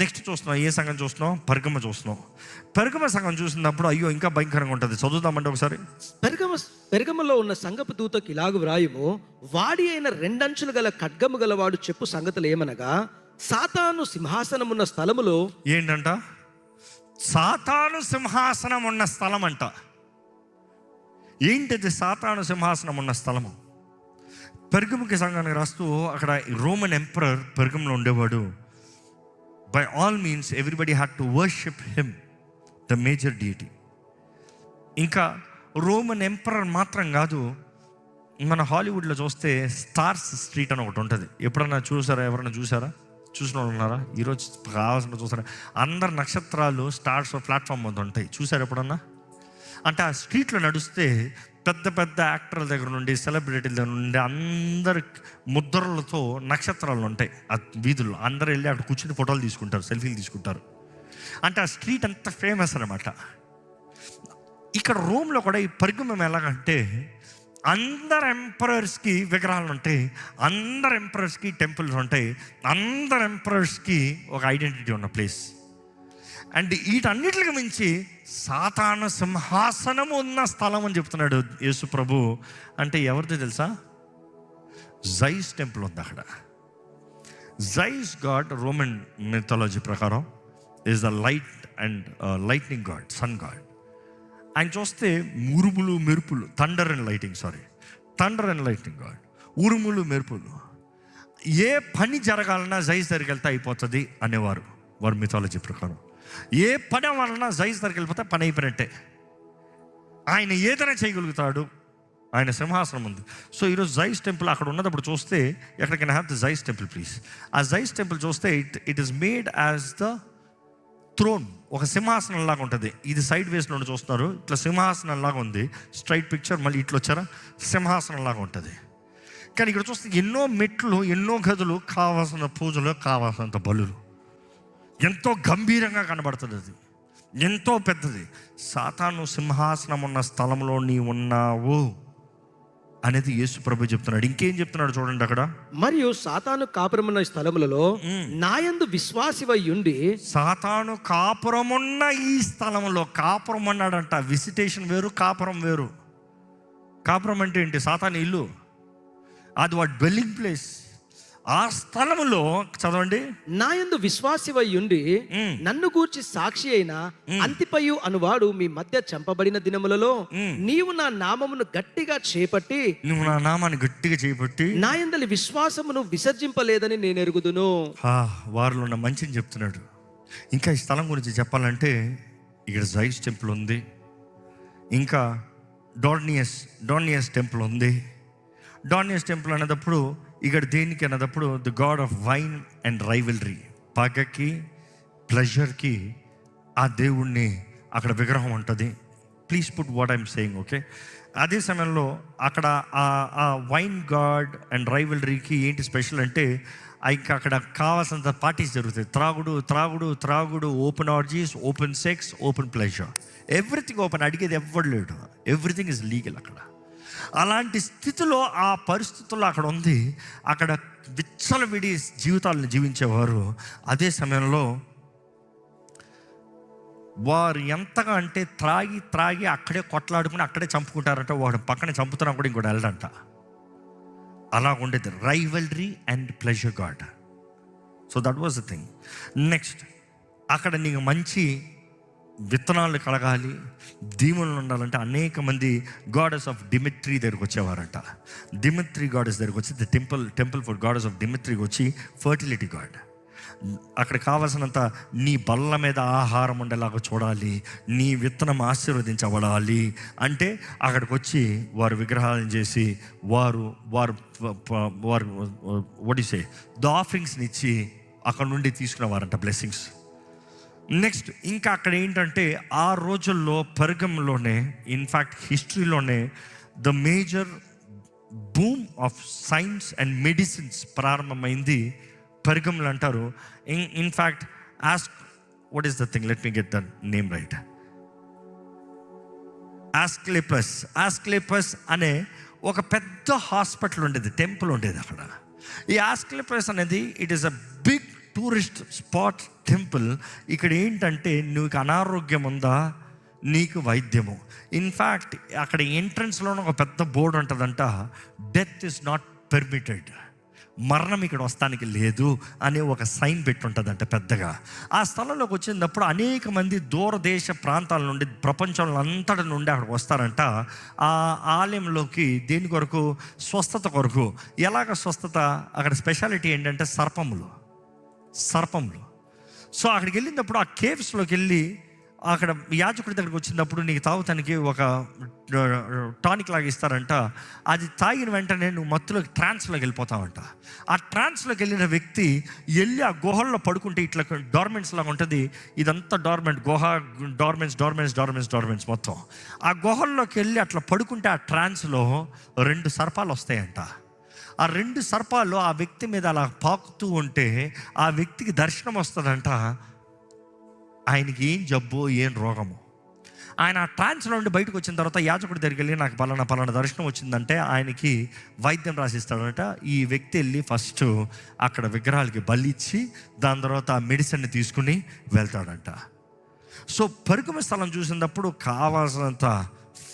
Next చూస్తున్నాం, ఏ సంఘం చూస్తున్నాం? పెర్గమ చూస్తున్నాం. పెర్గమ సంఘం చూసినప్పుడు అయ్యో ఇంకా భయంకరంగా ఉంటుంది. చదువుతామంటే ఒకసారి. పెర్గమలో ఉన్న సంఘపు దూతకి ఇలాగు వ్రాయుము, వాడి అయిన రెండంచులు గల ఖడ్గము గలవాడు చెప్పు సంగతులు ఏమనగా, సాతాను సింహాసనం ఉన్న స్థలములో. ఏంటంట? సాతాను సింహాసనం ఉన్న స్థలం అంట. ఏంటిది సాతాను సింహాసనం ఉన్న స్థలము? పెర్గముకి సంఘానికి రాస్తూ అక్కడ రోమన్ ఎంపరర్ పెర్గంలో ఉండేవాడు. By all means everybody had to worship him, the major deity. ఇంకా రోమన్ ఎంపరర్ మాత్రం కాదు, మన హాలీవుడ్లో చూస్తే స్టార్స్ స్ట్రీట్ అని ఒకటి ఉంటుంది. ఎప్పుడన్నా చూసారా? ఎవరైనా చూసారా? చూసిన వాళ్ళు ఉన్నారా? ఈరోజు కావాల్సిన చూసారా? అందరు నక్షత్రాలు స్టార్స్ ప్లాట్ఫామ్ మీద ఉంటాయి. చూసారు ఎప్పుడన్నా? అంటే ఆ స్ట్రీట్లో నడిస్తే పెద్ద పెద్ద యాక్టర్ల దగ్గర నుండి, సెలబ్రిటీల దగ్గర నుండి అందరు ముద్రలతో నక్షత్రాలు ఉంటాయి ఆ వీధుల్లో. అందరూ వెళ్ళి అక్కడ కూర్చుని ఫోటోలు తీసుకుంటారు, సెల్ఫీలు తీసుకుంటారు. అంటే ఆ స్ట్రీట్ అంత ఫేమస్ అనమాట. ఇక్కడ రోమ్లో కూడా ఈ పెర్గమం ఎలాగంటే, అందరు ఎంపరర్స్కి విగ్రహాలు ఉంటాయి, అందరు ఎంపరర్స్కి టెంపుల్స్ ఉంటాయి, అందరు ఎంపరర్స్కి ఒక ఐడెంటిటీ ఉన్న ప్లేస్. అండ్ వీటన్నిటికి మించి సాతాను సింహాసనం ఉన్న స్థలం అని చెప్తున్నాడు యేసు ప్రభు. అంటే ఎవరిది తెలుసా? జైస్ టెంపుల్ ఉంది అక్కడ. జైస్ గాడ్ రోమన్ మిథాలజీ ప్రకారం is the light and lightning god, sun god. ఆయన చూస్తే ఉరుములు మెరుపులు, థండర్ అండ్ లైటింగ్ గాడ్, ఉరుములు మెరుపులు. ఏ పని జరగాలన్నా జైస్ దగ్గరికి వెళ్తే అయిపోతుంది అనేవారు వారి మిథాలజీ ప్రకారం. ఏ పని అవ్వాలన్నా జైస్ దగ్గరికి వెళ్ళిపోతే పని అయిపోయినట్టే. ఆయన ఏదైనా చేయగలుగుతాడు, ఆయన సింహాసనం ఉంది. సో ఈరోజు జైస్ టెంపుల్ అక్కడ ఉన్నప్పుడు చూస్తే, ఎక్కడికైనా have the Zeus temple please. ఆ జైస్ టెంపుల్ చూస్తే it is made as the throne, ఒక సింహాసనం లాగా ఉంటుంది. ఇది సైడ్ వేస్లో చూస్తున్నారు, ఇట్లా సింహాసనం లాగా ఉంది. స్ట్రైట్ పిక్చర్, మళ్ళీ ఇట్లా వచ్చారా, సింహాసనం లాగా ఉంటుంది. కానీ ఇక్కడ చూస్తే ఎన్నో మెట్లు, ఎన్నో గదులు, కావాల్సిన పూజలు, కావాల్సినంత బలులు, ఎంతో గంభీరంగా కనబడుతుంది. అది ఎంతో పెద్దది. సాతాను సింహాసనం ఉన్న స్థలంలో నీ ఉన్నావు అనేది యేసు ప్రభు చెప్తున్నాడు. ఇంకేం చెప్తున్నాడు చూడండి అక్కడ. మరియు సాతాను కాపురమున్న స్థలములలో నాయందు విశ్వాసివై ఉండి. సాతాను కాపురమున్న ఈ స్థలంలో, కాపురం అన్నాడంట. విజిటేషన్ వేరు, కాపురం వేరు. కాపురం అంటే ఏంటి? సాతాను ఇల్లు, అది వాడి డ్వెల్లింగ్ ప్లేస్. ఆ స్థలములో చదవండి, నాయందు విశ్వాసివై ఉండి నన్ను గూర్చి సాక్షి అయిన అంతిపయు అనువాడు మీ మధ్య చంపబడిన దినములలో నీవు నా నామమును గట్టిగా చేపట్టి, నాయందలి విశ్వాసమును విసర్జింపలేదని నేను ఎరుగుదును. వారిలో ఉన్న మంచిని చెప్తున్నాడు. ఇంకా ఈ స్థలం గురించి చెప్పాలంటే, ఇక్కడ జైస్ టెంపుల్ ఉంది, ఇంకా డోర్నియస్ టెంపుల్ ఉంది. డోర్నియస్ టెంపుల్ అనేటప్పుడు ఇక్కడ దేనికి అన్నదప్పుడు the god of wine and rivalry, పగకి ప్లెజర్కి ఆ దేవుణ్ణి అక్కడ విగ్రహం ఉంటుంది. Please put what I'm saying, okay? అదే సమయంలో అక్కడ ఆ వైన్ గాడ్ అండ్ రైవల్రీకి ఏంటి స్పెషల్ అంటే, ఇంకా అక్కడ కావాల్సినంత పార్టీస్ జరుగుతాయి. త్రాగుడు, open orgies, open sex, open pleasure, everything open. అడిగేది ఎవ్వడు లేడు, ఎవ్రీథింగ్ ఇస్ లీగల్ అక్కడ. అలాంటి స్థితిలో, ఆ పరిస్థితుల్లో అక్కడ ఉంది. అక్కడ విచ్చలవిడి జీవితాలను జీవించేవారు. అదే సమయంలో వారు ఎంతగా అంటే త్రాగి అక్కడే కొట్లాడుకుని అక్కడే చంపుకుంటారంట. వాడు పక్కన చంపుతున్నా కూడా ఇంకోటి వెళ్ళడంట. అలా ఉండేది rivalry and pleasure God. So that was the thing. Next, అక్కడ నీకు మంచి విత్తనాలు కలగాలి, దీవులు ఉండాలంటే అనేక మంది గాడెస్ ఆఫ్ డిమిట్రీ దగ్గరికి వచ్చేవారంట. డిమిట్రీ గాడెస్ దగ్గరికి వచ్చి, the temple for goddess of డిమిట్రీకి వచ్చి ఫర్టిలిటీ గాడ్. అక్కడ కావాల్సినంత నీ బల్ల మీద ఆహారం ఉండేలాగా చూడాలి, నీ విత్తనం ఆశీర్వదించబడాలి అంటే అక్కడికి వచ్చి వారు విగ్రహాలను చేసి వారు ఒడిసే ద ఆఫరింగ్స్ని ఇచ్చి అక్కడ నుండి తీసుకునేవారంట బ్లెస్సింగ్స్. నెక్స్ట్, ఇంకా అక్కడ ఏంటంటే ఆ రోజుల్లో పెర్గంలోనే, ఇన్ఫ్యాక్ట్ హిస్టరీలోనే the major boom of science and medicines ప్రారంభమైంది పెర్గంలో అంటారు. In fact what is the thing, let me get the name right. Asclepius అనే ఒక పెద్ద హాస్పిటల్ ఉండేది, టెంపుల్ ఉండేది అక్కడ. ఈ ఆస్క్లేపస్ అనేది it is a big tourist spot temple. ఇక్కడ ఏంటంటే నీకు అనారోగ్యం ఉందా, నీకు వైద్యము. ఇన్ఫ్యాక్ట్ అక్కడ ఎంట్రన్స్లోనే ఒక పెద్ద బోర్డు ఉంటుందంట, డెత్ ఇస్ నాట్ పెర్మిటెడ్, మరణం ఇక్కడ వస్తానికి లేదు అనే ఒక సైన్ పెట్టి ఉంటుందంట పెద్దగా. ఆ స్థలంలోకి వచ్చినప్పుడు అనేక మంది దూరదేశ ప్రాంతాల నుండి, ప్రపంచంలో అంతటి నుండి అక్కడికి వస్తారంట ఆ ఆలయంలోకి. దేని కొరకు? స్వస్థత కొరకు. ఎలాగ స్వస్థత? అక్కడ స్పెషాలిటీ ఏంటంటే సర్పములు. సో అక్కడికి వెళ్ళినప్పుడు ఆ కేవ్స్లోకి వెళ్ళి అక్కడ యాజకుడి దగ్గరికి వచ్చినప్పుడు నీకు తాగుతానికి ఒక టానిక్ లాగా ఇస్తారంట. అది తాగిన వెంటనే నువ్వు మత్తులోకి ట్రాన్స్లోకి వెళ్ళిపోతావంట. ఆ ట్రాన్స్లోకి వెళ్ళిన వ్యక్తి వెళ్ళి ఆ గుహల్లో పడుకుంటే ఇట్లా డార్మెంట్స్ లాగా ఉంటుంది. ఇదంతా డార్మెంట్ గుహ, డార్మెంట్స్ మొత్తం. ఆ గుహల్లోకి వెళ్ళి అట్లా పడుకుంటే ఆ ట్రాన్స్లో 2 సర్పాలు వస్తాయంట. ఆ 2 సర్పాలు ఆ వ్యక్తి మీద అలా పాకుతూ ఉంటే ఆ వ్యక్తికి దర్శనం వస్తుందంట. ఆయనకి ఏం జబ్బు, ఏం రోగము. ఆయన ఆ ట్రాన్స్లో నుండి బయటకు వచ్చిన తర్వాత యాజకుడి దగ్గరికి వెళ్ళి నాకు పలానా దర్శనం వచ్చిందంటే ఆయనకి వైద్యం రాసిస్తాడంట. ఈ వ్యక్తి వెళ్ళి ఫస్ట్ అక్కడ విగ్రహాలకి బలి ఇచ్చి దాని తర్వాత ఆ మెడిసిన్ని తీసుకుని వెళ్తాడంట. సో పెర్గము స్థలం చూసినప్పుడు కావాల్సినంత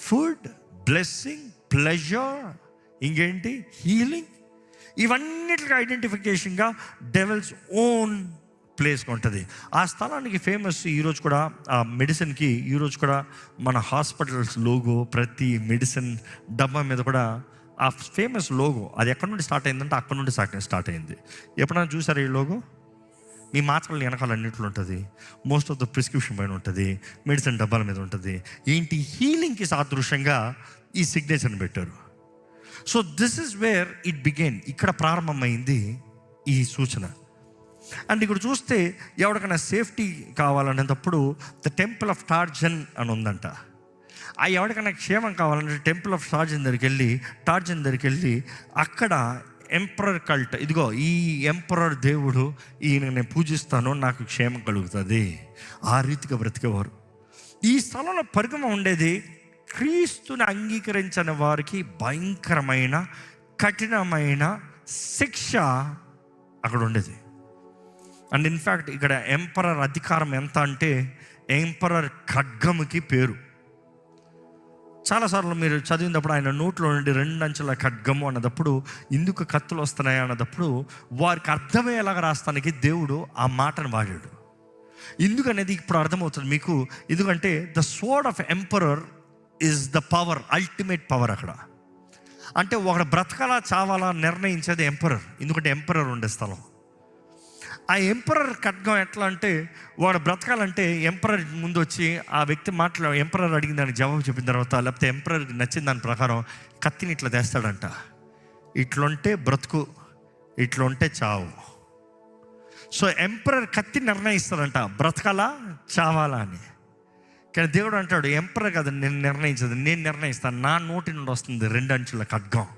ఫుడ్, బ్లెస్సింగ్, ప్లెజర్, ఇంకేంటి హీలింగ్, ఇవన్నిటికి ఐడెంటిఫికేషన్గా డెవిల్స్ ఓన్ ప్లేస్గా ఉంటుంది. ఆ స్థలానికి ఫేమస్ ఈరోజు కూడా, ఆ మెడిసిన్కి ఈరోజు కూడా మన హాస్పిటల్స్ లోగో, ప్రతి మెడిసిన్ డబ్బా మీద కూడా ఆ ఫేమస్ లోగో. అది ఎక్కడి నుండి స్టార్ట్ అయిందంటే అక్కడ నుండి స్టార్ట్ అయింది. ఎప్పుడైనా చూసారు ఈ లోగో? మీ మాత్రలు వెనకాల అన్నింటిలో ఉంటుంది, మోస్ట్ ఆఫ్ ద ప్రిస్క్రిప్షన్ పైన ఉంటుంది, మెడిసిన్ డబ్బాల మీద ఉంటుంది. ఏంటి? హీలింగ్కి సాదృశ్యంగా ఈ సిగ్నేచర్ని పెట్టారు. So this is where it began. ఇక్కడ ప్రారంభమైంది ఈ సూచన. అండ్ ఇక్కడ చూస్తే ఎవరికైనా సేఫ్టీ కావాలనేటప్పుడు ద టెంపుల్ ఆఫ్ టార్జన్ అని ఉందంట. ఆ ఎవరికైనా క్షేమం కావాలంటే టెంపుల్ ఆఫ్ టార్జన్ దగ్గరికి వెళ్ళి అక్కడ ఎంపరర్ కల్ట్, ఇదిగో ఈ ఎంపరర్ దేవుడు, ఈయన నేను పూజిస్తాను, నాకు క్షేమం కలుగుతుంది, ఆ రీతిగా బ్రతికేవారు. ఈ స్థలంలో పెర్గము ఉండేది క్రీస్తుని అంగీకరించిన వారికి భయంకరమైన కఠినమైన శిక్ష అక్కడ ఉండేది. అండ్ ఇన్ఫ్యాక్ట్ ఇక్కడ ఎంపరర్ అధికారం ఎంత అంటే ఎంపరర్ ఖడ్గముకి పేరు. చాలాసార్లు మీరు చదివినప్పుడు ఆయన నోట్లో నుండి 2 అంచెల ఖడ్గము అన్నదప్పుడు, ఎందుకు కత్తులు వస్తున్నాయి అన్నదప్పుడు వారికి అర్థమయ్యేలాగా రాస్తానికి దేవుడు ఆ మాటను వాడాడు. ఎందుకనేది ఇప్పుడు అర్థమవుతుంది మీకు. ఎందుకంటే the sword of emperor is the power, ultimate power. అక్కడ అంటే ఒకడు బ్రతకాలా చావాలా నిర్ణయించేది ఎంపరర్. ఎందుకంటే ఎంపరర్ ఉండే స్థలం. ఆ ఎంపరర్ ఖడ్గం ఎట్లా అంటే, వాడు బ్రతకాలంటే ఎంపరర్ ముందు వచ్చి ఆ వ్యక్తి ఎంపరర్ అడిగిన దానికి జవాబు చెప్పిన తర్వాత, లేకపోతే ఎంపరర్కి నచ్చిన దాని ప్రకారం కత్తిని ఇట్లా తెస్తాడంట. ఇట్లుంటే బ్రతుకు, ఇట్లుంటే చావు. సో ఎంపరర్ కత్తి నిర్ణయిస్తాడంట, బ్రతకాలా చావాలా అని. కానీ దేవుడు అంటాడు, ఎంపరర్ కదా నేను నిర్ణయించదు, నేను నిర్ణయిస్తాను. నా నోటి నుండి వస్తుంది 2 అంచుల ఖడ్గం.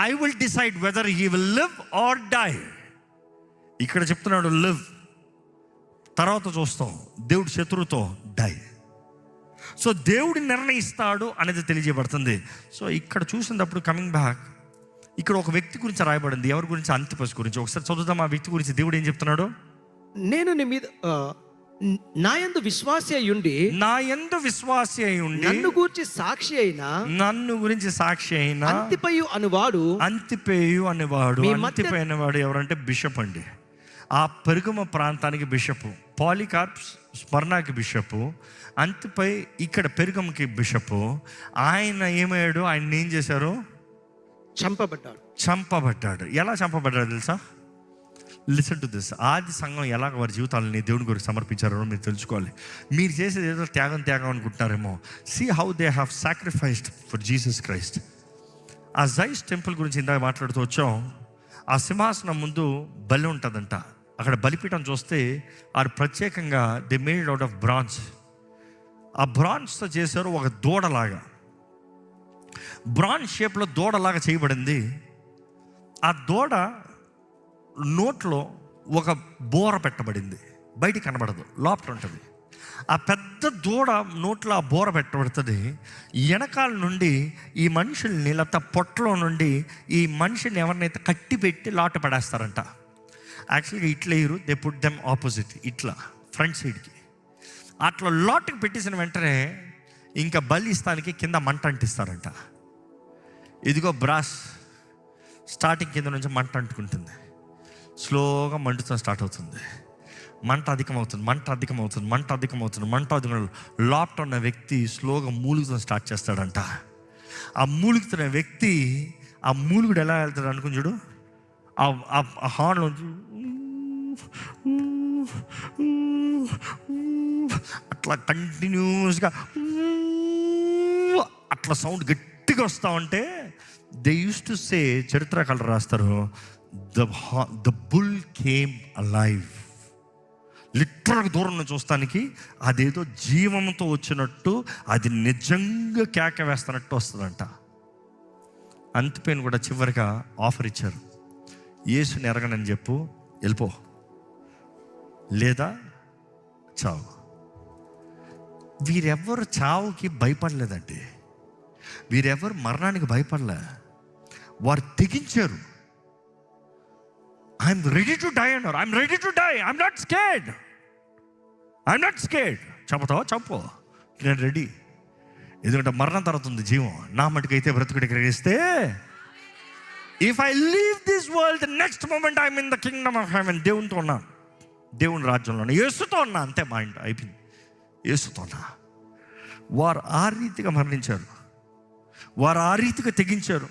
I will decide whether he will live or die. ఇక్కడ చెప్తున్నాడు లివ్, తర్వాత చూస్తాం దేవుడు శత్రువుతో డై. సో దేవుడు నిర్ణయిస్తాడు అనేది తెలియజేయబడుతుంది. సో ఇక్కడ చూసినప్పుడు కమింగ్ బ్యాక్, ఇక్కడ ఒక వ్యక్తి గురించి రాయబడింది. ఎవరి గురించి? అంతిపస్ గురించి. ఒకసారి చదువుతాం ఆ వ్యక్తి గురించి. దేవుడు ఏం చెప్తున్నాడు? నేను నీ మీద నా యందు విశ్వాసి అయ్యుండి నన్ను గురించి సాక్షి అయిన అంతిపయు అనేవాడు ఎవరంటే బిషప్ అండి. ఆ పెర్గము ప్రాంతానికి బిషపు, పాలికార్ప్స్ స్మర్నాకి బిషపు, అంతిపై ఇక్కడ పెర్గముకి బిషపు. ఆయన ఏమయ్యాడు? ఆయన ఏం చేశారు? చంపబడ్డాడు. ఎలా చంపబడ్డాడు తెలుసా? Listen to this. ఆది సంఘం ఎలాగ వారి జీవితాలని దేవుని గురించి సమర్పించారో మీరు తెలుసుకోవాలి. మీరు చేసేది ఏదో త్యాగం అనుకుంటున్నారేమో. See how they have sacrificed for Jesus Christ. ఆ జైస్ టెంపుల్ గురించి ఇందాక మాట్లాడుతూ వచ్చాం. ఆ సింహాసనం ముందు బలి ఉంటుందంట. అక్కడ బలిపీఠం చూస్తే అది ప్రత్యేకంగా they made out of bronze. ఆ బ్రాంజ్తో చేశారు ఒక దూడలాగా, బ్రాంజ్ షేప్లో దూడలాగా చేయబడింది. ఆ దూడ నోట్లో ఒక బోర పెట్టబడింది, బయటికి కనబడదు, లోపల ఉంటుంది. ఆ పెద్ద దూడ నోట్లో ఆ బోర పెట్టబడుతుంది. వెనకాల నుండి ఈ మనుషుల్ని, లేకపోతే పొట్టలో నుండి ఈ మనిషిని ఎవరినైతే కట్టి పెట్టి లాట పడేస్తారంట. యాక్చువల్గా ఇట్లా వేయరు, దే పుట్ దెమ్ ఆపోజిట్, ఇట్లా ఫ్రంట్ సైడ్కి. అట్లా లోటుకి పెట్టేసిన వెంటనే ఇంకా బలి ఇస్తానికి కింద మంట అంటిస్తారంట. ఇదిగో బ్రాస్ స్టార్టింగ్ కింద నుంచి మంట అంటుకుంటుంది, స్లోగా మండుతో స్టార్ట్ అవుతుంది. మంట అధికమవుతుంది, మంట అధికమవుతుంది, మంట అధికమవుతుంది, మంట అధికమవుతుంది. లోపట ఉన్న వ్యక్తి స్లోగా మూలుగుతో స్టార్ట్ చేస్తాడంట. ఆ మూలుగుతున్న వ్యక్తి, ఆ మూలుగుడు ఎలా వెళ్తాడు అనుకుని చూడు, ఆ హార్న్ నుంచి అట్లా కంటిన్యూస్గా అట్లా సౌండ్ గట్టిగా వస్తూ ఉంటే దే యూస్ టు సే, చరిత్రకారులు రాస్తారు, ద బుల్ కేమ్ అలైవ్. లిటరల్గా దూరం నుంచి చూస్తానికి అదేదో జీవంతో వచ్చినట్టు, అది నిజంగా కేక వేస్తున్నట్టు వస్తుందంట. అంతిపైన కూడా చివరిగా ఆఫర్ ఇచ్చారు, యేసుని ఎరగనని చెప్పు, వెళ్ళిపో, లేదా చావు. వీరెవ్వరు చావుకి భయపడలేదండి, వీరెవ్వరు మరణానికి భయపడలే, వారు తెగించారు. ఐఎమ్ రెడీ టు డై అన్నారు. I'm ready to die, I'm not scared, I'm not scared. చంపుతావా చంపు, నేను రెడీ. ఎందుకంటే మరణం తర్వాత ఉంది జీవం. నా మటుకైతే బ్రతుకుడికి గ్రహిస్తే, if I leave this world next moment I'm in the kingdom of heaven. దేవునితో ఉన్నాను, దేవుని రాజ్యంలో ఉన్నా, యేసుతో ఉన్నా, అంతే. మైండ్ అయిపోయింది, యేసుతో ఉన్నా. వారు ఆ రీతిగా మరణించారు, వారు ఆ రీతిగా తెగించారు.